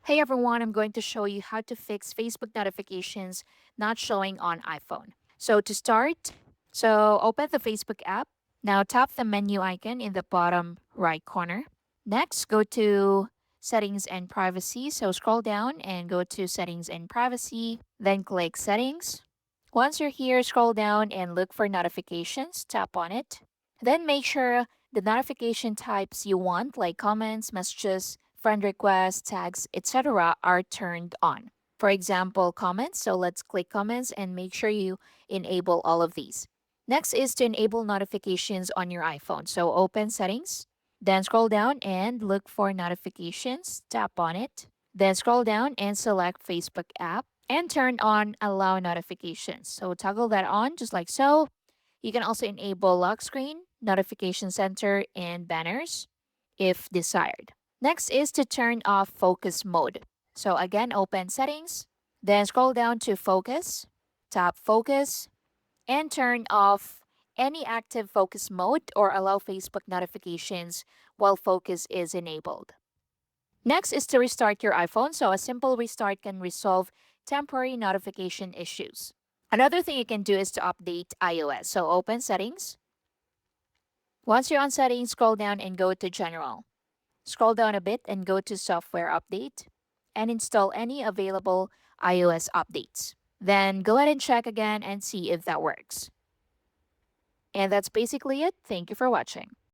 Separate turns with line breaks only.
Hey everyone, I'm going to show you how to fix Facebook notifications not showing on iPhone. So to start, open the Facebook app. Now tap the menu icon in the bottom right corner. Next, go to Settings and Privacy. So scroll down and go to Settings and Privacy, then click Settings. Once you're here, scroll down and look for notifications. Tap on it. Then make sure the notification types you want, like comments, messages, friend requests, tags, etc., are turned on. For example, comments. So let's click comments and make sure you enable all of these. Next is to enable notifications on your iPhone. So open settings, then scroll down and look for notifications. Tap on it. Then scroll down and select Facebook app and turn on allow notifications. So toggle that on just like so. You can also enable lock screen, notification center, and banners if desired. Next is to turn off focus mode. So again, open settings, then scroll down to focus, tap focus, and turn off any active focus mode or allow Facebook notifications while focus is enabled. Next is to restart your iPhone. So a simple restart can resolve temporary notification issues. Another thing you can do is to update iOS. So open settings. Once you're on settings, scroll down and go to general. Scroll down a bit and go to software update and install any available iOS updates. Then go ahead and check again and see if that works. And that's basically it. Thank you for watching.